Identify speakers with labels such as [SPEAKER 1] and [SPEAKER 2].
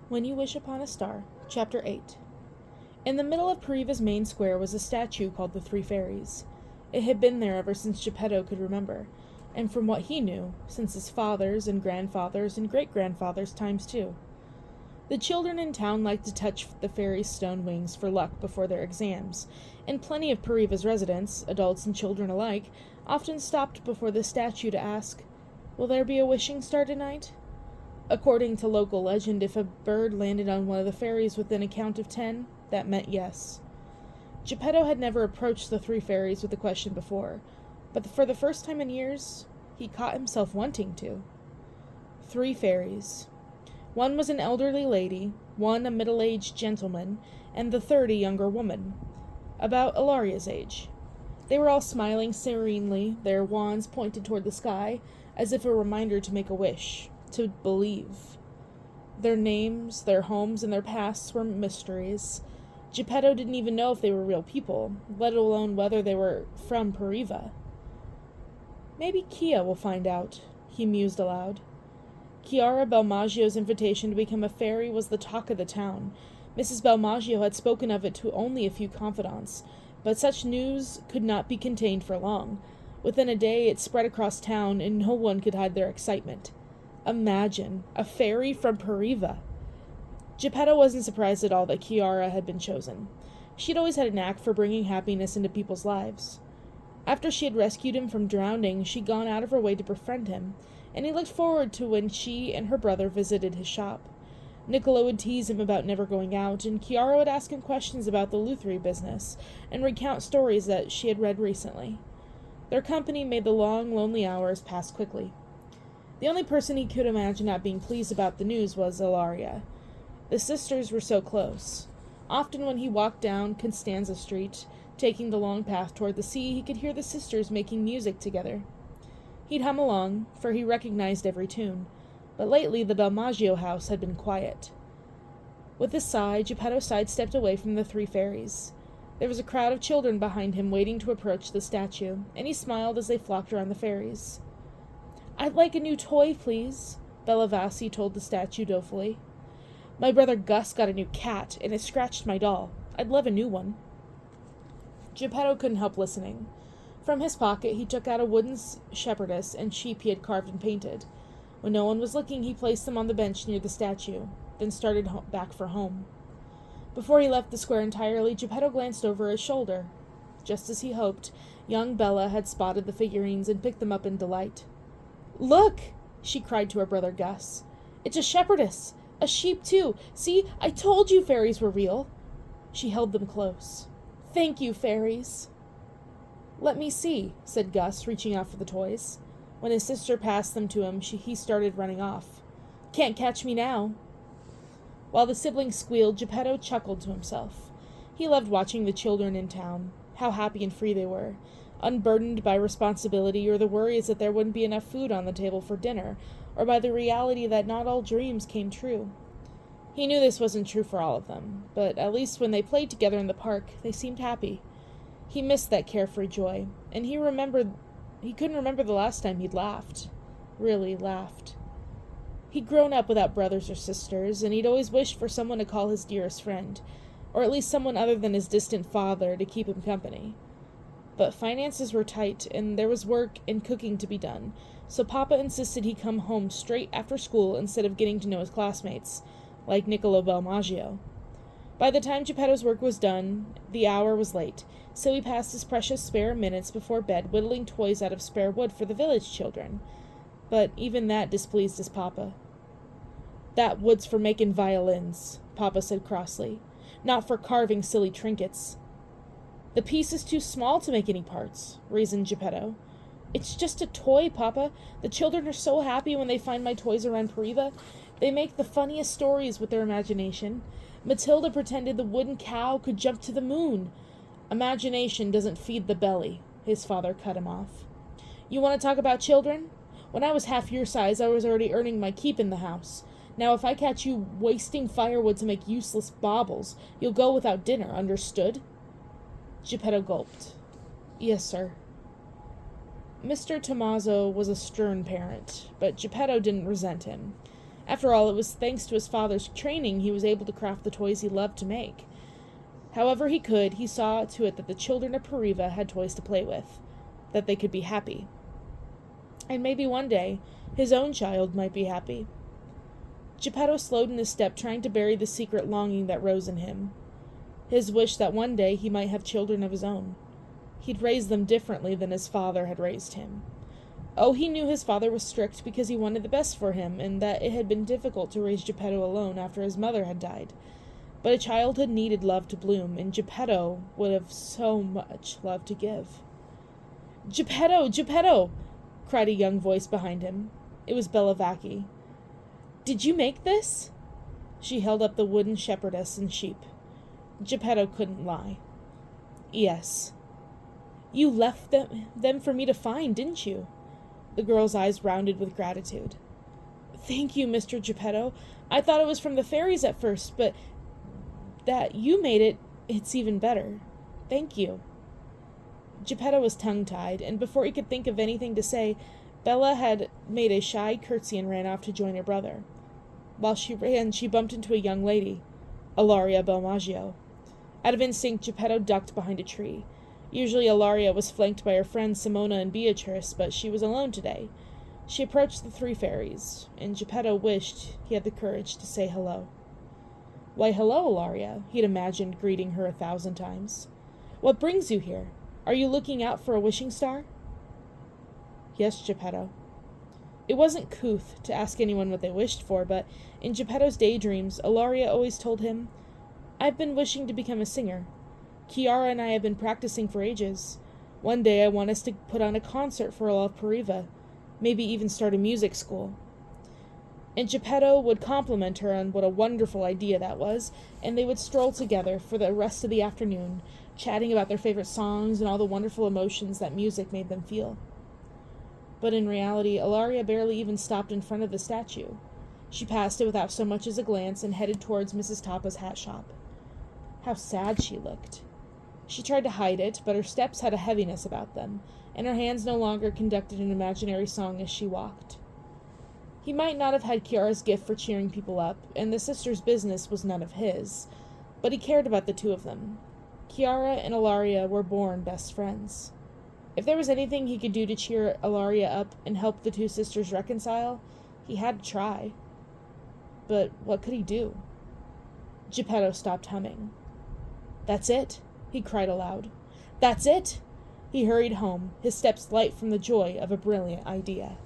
[SPEAKER 1] When You Wish Upon a Star, Chapter 8. In the middle of Pariva's main square was a statue called the Three Fairies. It had been there ever since Geppetto could remember, and from what he knew, since his father's and grandfather's and great-grandfather's times too. The children in town liked to touch the fairies' stone wings for luck before their exams, and plenty of Pariva's residents, adults and children alike, often stopped before the statue to ask, "Will there be a wishing star tonight?" According to local legend, if a bird landed on one of the fairies within a count of 10, that meant yes. Geppetto had never approached the three fairies with the question before, but for the first time in years, he caught himself wanting to. Three fairies. One was an elderly lady, one a middle-aged gentleman, and the third a younger woman, about Ilaria's age. They were all smiling serenely, their wands pointed toward the sky, as if a reminder to make a wish. To believe. Their names, their homes, and their pasts were mysteries. Geppetto didn't even know if they were real people, let alone whether they were from Pariva. "Maybe Kia will find out," he mused aloud. Chiara Belmaggio's invitation to become a fairy was the talk of the town. Mrs. Belmaggio had spoken of it to only a few confidants, but such news could not be contained for long. Within a day it spread across town, and no one could hide their excitement. Imagine, a fairy from Pariva. Geppetto wasn't surprised at all that Chiara had been chosen. She'd always had a knack for bringing happiness into people's lives. After she had rescued him from drowning, she'd gone out of her way to befriend him, and he looked forward to when she and her brother visited his shop. Niccolo would tease him about never going out, and Chiara would ask him questions about the Lutherie business, and recount stories that she had read recently. Their company made the long, lonely hours pass quickly. The only person he could imagine not being pleased about the news was Ilaria. The sisters were so close. Often when he walked down Constanza Street, taking the long path toward the sea, he could hear the sisters making music together. He'd hum along, for he recognized every tune, but lately the Belmaggio house had been quiet. With a sigh, Geppetto sidestepped away from the three fairies. There was a crowd of children behind him waiting to approach the statue, and he smiled as they flocked around the fairies. "I'd like a new toy, please," Bellavasi told the statue dolefully. "My brother Gus got a new cat, and it scratched my doll. I'd love a new one." Geppetto couldn't help listening. From his pocket he took out a wooden shepherdess and sheep he had carved and painted. When no one was looking, he placed them on the bench near the statue, then started back for home. Before he left the square entirely, Geppetto glanced over his shoulder. Just as he hoped, young Bella had spotted the figurines and picked them up in delight. "Look!" she cried to her brother Gus. "It's a shepherdess! A sheep, too! See, I told you fairies were real!" She held them close. "Thank you, fairies!" "Let me see," said Gus, reaching out for the toys. When his sister passed them to him, he started running off. "Can't catch me now." While the siblings squealed, Geppetto chuckled to himself. He loved watching the children in town. How happy and free they were, unburdened by responsibility or the worries that there wouldn't be enough food on the table for dinner, or by the reality that not all dreams came true. He knew this wasn't true for all of them, but at least when they played together in the park, they seemed happy. He missed that carefree joy, and he couldn't remember the last time he'd laughed. Really laughed. He'd grown up without brothers or sisters, and he'd always wished for someone to call his dearest friend, or at least someone other than his distant father to keep him company. But finances were tight, and there was work and cooking to be done, so Papa insisted he come home straight after school instead of getting to know his classmates, like Niccolo Belmaggio. By the time Geppetto's work was done, the hour was late, so he passed his precious spare minutes before bed whittling toys out of spare wood for the village children. But even that displeased his papa. "That wood's for making violins," Papa said crossly, "not for carving silly trinkets." "The piece is too small to make any parts," reasoned Geppetto. "It's just a toy, Papa. The children are so happy when they find my toys around Pariva. They make the funniest stories with their imagination. Matilda pretended the wooden cow could jump to the moon." "Imagination doesn't feed the belly," his father cut him off. "You want to talk about children? When I was half your size, I was already earning my keep in the house. Now, if I catch you wasting firewood to make useless baubles, you'll go without dinner, understood?" Geppetto gulped. "Yes, sir." Mr. Tommaso was a stern parent, but Geppetto didn't resent him. After all, it was thanks to his father's training he was able to craft the toys he loved to make. However he could, he saw to it that the children of Pariva had toys to play with, that they could be happy. And maybe one day, his own child might be happy. Geppetto slowed in his step, trying to bury the secret longing that rose in him. His wish that one day he might have children of his own. He'd raise them differently than his father had raised him. Oh, he knew his father was strict because he wanted the best for him, and that it had been difficult to raise Geppetto alone after his mother had died. But a childhood needed love to bloom, and Geppetto would have so much love to give. "Geppetto! Geppetto!" cried a young voice behind him. It was Bellavacchi. "Did you make this?" She held up the wooden shepherdess and sheep. Geppetto couldn't lie. "Yes." "You left them for me to find, didn't you?" The girl's eyes rounded with gratitude. "Thank you, Mr. Geppetto. I thought it was from the fairies at first, but that you made it, it's even better. Thank you." Geppetto was tongue-tied, and before he could think of anything to say, Bella had made a shy curtsy and ran off to join her brother. While she ran, she bumped into a young lady, Ilaria Belmaggio. Out of instinct, Geppetto ducked behind a tree. Usually Ilaria was flanked by her friends Simona and Beatrice, but she was alone today. She approached the three fairies, and Geppetto wished he had the courage to say hello. "Why, hello, Ilaria," he'd imagined greeting her 1,000 times. "What brings you here? Are you looking out for a wishing star?" "Yes, Geppetto." It wasn't couth to ask anyone what they wished for, but in Geppetto's daydreams, Ilaria always told him, "I've been wishing to become a singer. Chiara and I have been practicing for ages. One day I want us to put on a concert for all of Pariva, maybe even start a music school." And Geppetto would compliment her on what a wonderful idea that was, and they would stroll together for the rest of the afternoon, chatting about their favorite songs and all the wonderful emotions that music made them feel. But in reality, Ilaria barely even stopped in front of the statue. She passed it without so much as a glance and headed towards Mrs. Toppa's hat shop. How sad she looked. She tried to hide it, but her steps had a heaviness about them, and her hands no longer conducted an imaginary song as she walked. He might not have had Chiara's gift for cheering people up, and the sisters' business was none of his, but he cared about the two of them. Chiara and Ilaria were born best friends. If there was anything he could do to cheer Ilaria up and help the two sisters reconcile, he had to try. But what could he do? Geppetto stopped humming. "That's it," he cried aloud. "That's it!" He hurried home, his steps light from the joy of a brilliant idea.